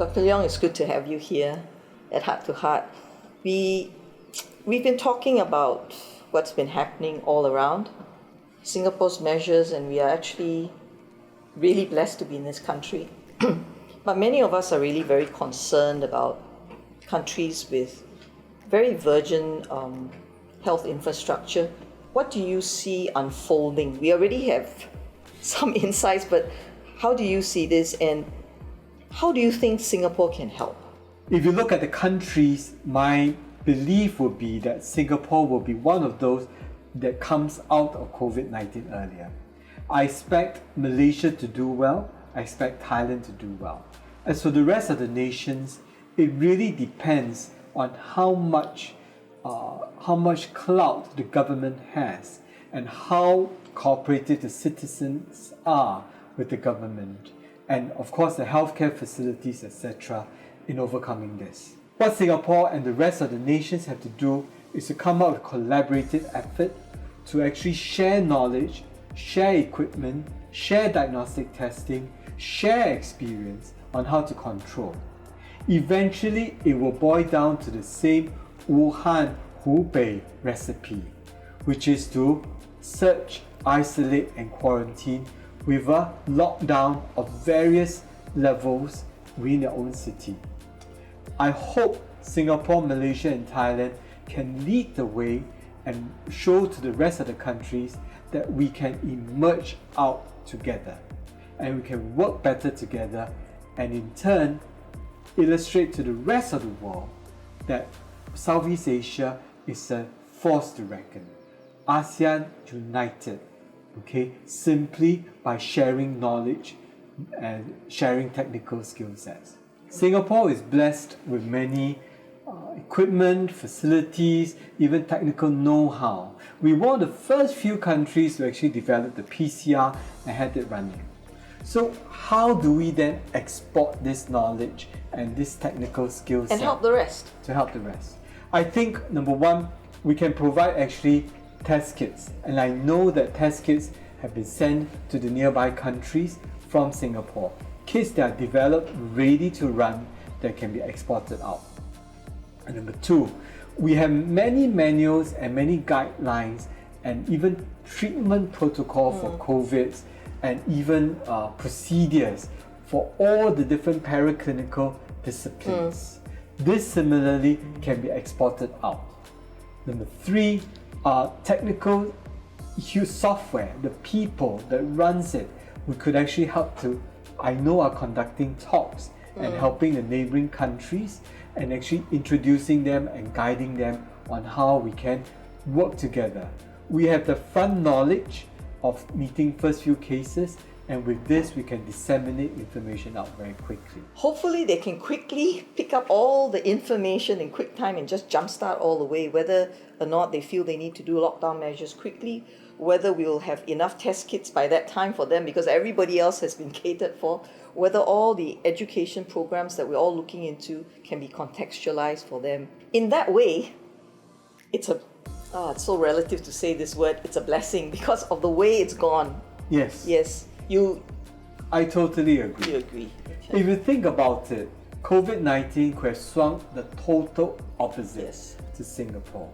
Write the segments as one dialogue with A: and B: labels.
A: Dr. Leong, it's good to have you here at Heart to Heart. We've been talking about what's been happening all around, Singapore's measures, and we are actually really blessed to be in this country. But many of us are really very concerned about countries with very virgin health infrastructure. What do you see unfolding? We already have some insights, but how do you see this, and how do you think Singapore can help?
B: If you look at the countries, my belief would be that Singapore will be one of those that comes out of COVID-19 earlier. I expect Malaysia to do well. I expect Thailand to do well. As for the rest of the nations, it really depends on how much clout the government has and how cooperative the citizens are with the government, and of course the healthcare facilities, etc., in overcoming this. What Singapore and the rest of the nations have to do is to come up with collaborative effort to actually share knowledge, share equipment, share diagnostic testing, share experience on how to control. Eventually, it will boil down to the same Wuhan, Hubei recipe, which is to search, isolate and quarantine with a lockdown of various levels within their own city. I hope Singapore, Malaysia and Thailand can lead the way and show to the rest of the countries that we can emerge out together and we can work better together, and in turn illustrate to the rest of the world that Southeast Asia is a force to reckon. ASEAN united, simply by sharing knowledge and sharing technical skill sets. Singapore is blessed with many equipment, facilities, even technical know-how. We were one of the first few countries to actually develop the PCR and had it running. So how do we then export this knowledge and this technical skill set
A: and help the rest?
B: To help the rest. I think number one, we can provide actually test kits, and I know that test kits have been sent to the nearby countries from Singapore. Kits that are developed, ready to run, that can be exported out. And number two, we have many manuals and many guidelines and even treatment protocol for COVID and even procedures for all the different paraclinical disciplines. This similarly can be exported out. Number three, technical software, the people that runs it, we could actually help to, I know, are conducting talks and helping the neighbouring countries and actually introducing them and guiding them on how we can work together. We have the front knowledge of meeting first few cases, and with this we can disseminate information out very quickly.
A: Hopefully they can quickly pick up all the information in quick time and just jumpstart all the way, whether or not they feel they need to do lockdown measures quickly, whether we will have enough test kits by that time for them because everybody else has been catered for, whether all the education programs that we're all looking into can be contextualized for them. In that way, it's so relative to say this word, it's a blessing because of the way it's gone.
B: Yes.
A: Yes.
B: I totally agree.
A: You agree.
B: If you think about it, COVID-19 could have swung the total opposite to Singapore.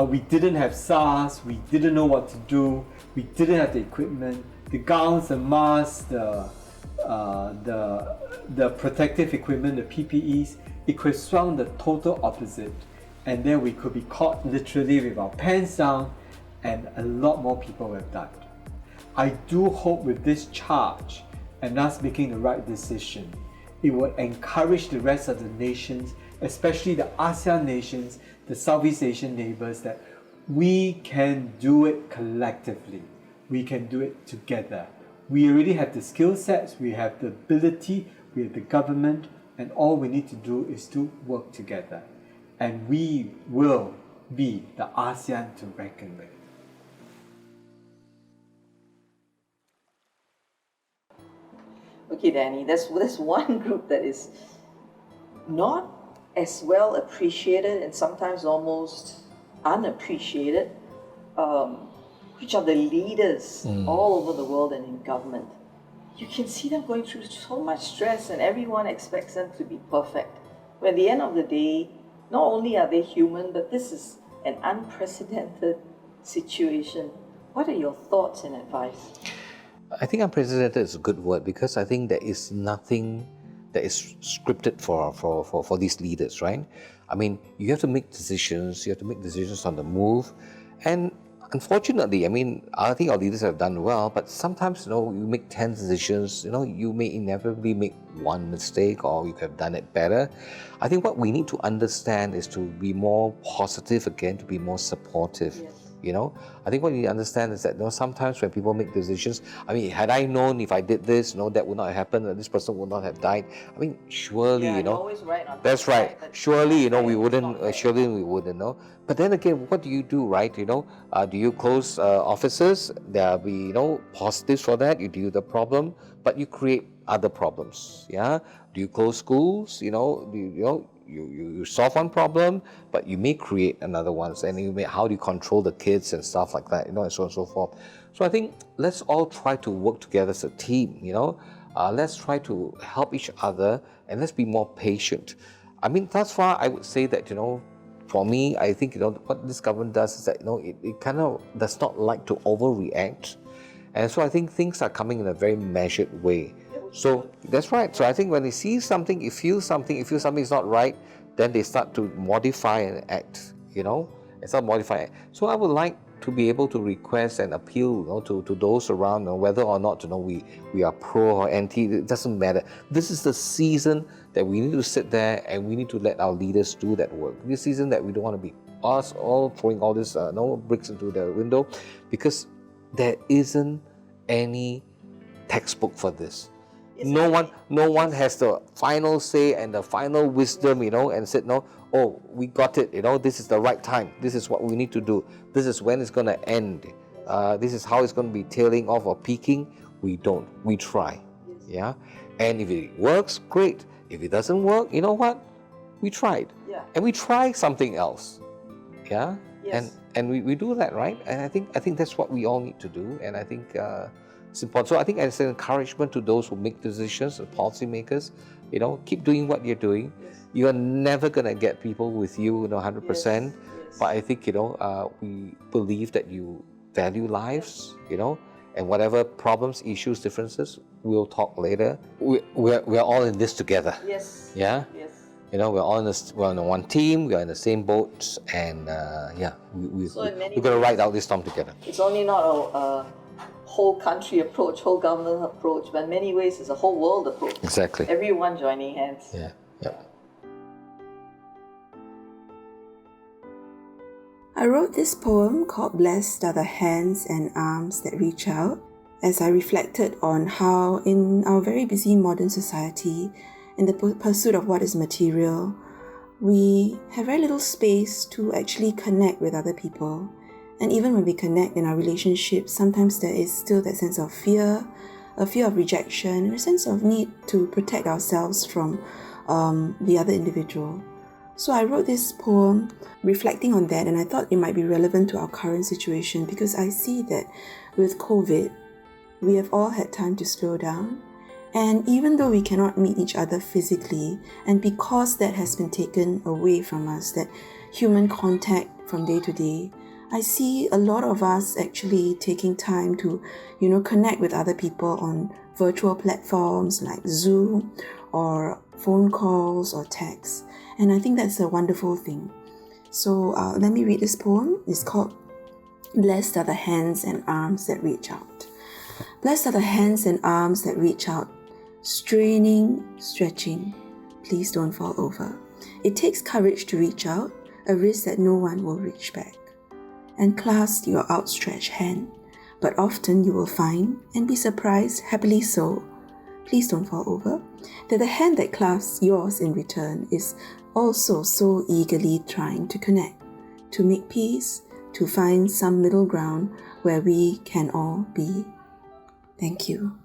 B: We didn't have SARS, we didn't know what to do, we didn't have the equipment, the gowns, the masks, the protective equipment, the PPEs. It could have swung the total opposite, and then we could be caught literally with our pants down, and a lot more people would have died. I do hope with this charge and us making the right decision, it will encourage the rest of the nations, especially the ASEAN nations, the Southeast Asian neighbours, that we can do it collectively. We can do it together. We already have the skill sets, we have the ability, we have the government, and all we need to do is to work together. And we will be the ASEAN to reckon with.
A: Okay, Danny, there's one group that is not as well appreciated and sometimes almost unappreciated, which are the leaders all over the world and in government. you can see them going through so much stress and everyone expects them to be perfect. But at the end of the day, not only are they human, but this is an unprecedented situation. What are your thoughts and advice?
C: I think unprecedented is a good word, because I think there is nothing that is scripted for these leaders, right? I mean, you have to make decisions, on the move. And unfortunately, I mean, I think our leaders have done well, but sometimes, you make 10 decisions, you may inevitably make one mistake, or you could have done it better. I think what we need to understand is to be more positive again, to be more supportive.
A: Yes.
C: I think what you need to understand is that sometimes when people make decisions, I mean, had I known if I did this, that would not have happened, and this person would not have died. I mean, surely,
A: You're always right on
C: that's right.
A: but
C: Surely, we
A: it's
C: wouldn't.
A: not fair.
C: Surely we wouldn't, But then again, what do you do, right? Do you close offices? There'll be, positives for that. You deal with the problem, but you create other problems. Yeah. Do you close schools? You solve one problem, but you may create another one. And how do you control the kids and stuff like that, and so on and so forth. So I think let's all try to work together as a team, let's try to help each other, and let's be more patient. I mean, that's why I would say that, for me, I think, what this government does is that, it kind of does not like to overreact. And so I think things are coming in a very measured way. So that's right. So I think when they see something, if something is not right, then they start to modify and act, and start modifying. So I would like to be able to request and appeal, to those around, whether or not, we are pro or anti, it doesn't matter. This is the season that we need to sit there and we need to let our leaders do that work. This season that we don't want to be us all throwing all this bricks into the window, because there isn't any textbook for this. No one has the final say and the final wisdom, and said, oh, we got it, this is the right time. This is what we need to do. This is when it's going to end. This is how it's going to be tailing off or peaking. We don't. We try. Yeah. And if it works, great. If it doesn't work, you know what? We tried.
A: Yeah.
C: And we try something else. Yeah.
A: Yes.
C: And we do that, right? And I think that's what we all need to do. And I think it's important. So I think as an encouragement to those who make decisions, the policymakers, keep doing what you're doing.
A: Yes.
C: You are never gonna get people with you, 100%.
A: Yes.
C: But I think we believe that you value lives, and whatever problems, issues, differences, we'll talk later. We're all in this together.
A: Yes.
C: Yeah.
A: Yes.
C: We're all we're on one team. We're in the same boat, and we're gonna ride out this storm together.
A: It's only not a whole country approach, whole government approach, but in many ways it's a whole world approach.
C: Exactly.
A: Everyone joining hands.
C: Yeah.
D: I wrote this poem called Blessed Are the Hands and Arms That Reach Out, as I reflected on how in our very busy modern society, in the pursuit of what is material, we have very little space to actually connect with other people. And even when we connect in our relationships, sometimes there is still that sense of fear, a fear of rejection, and a sense of need to protect ourselves from the other individual. So I wrote this poem reflecting on that, and I thought it might be relevant to our current situation because I see that with COVID, we have all had time to slow down. And even though we cannot meet each other physically, and because that has been taken away from us, that human contact from day to day, I see a lot of us actually taking time to, connect with other people on virtual platforms like Zoom or phone calls or texts. And I think that's a wonderful thing. So let me read this poem. It's called Blessed Are the Hands and Arms That Reach Out. Blessed are the hands and arms that reach out, straining, stretching. Please don't fall over. It takes courage to reach out, a risk that no one will reach back. And clasp your outstretched hand, but often you will find, and be surprised, happily so, please don't fall over, that the hand that clasps yours in return is also so eagerly trying to connect, to make peace, to find some middle ground where we can all be. Thank you.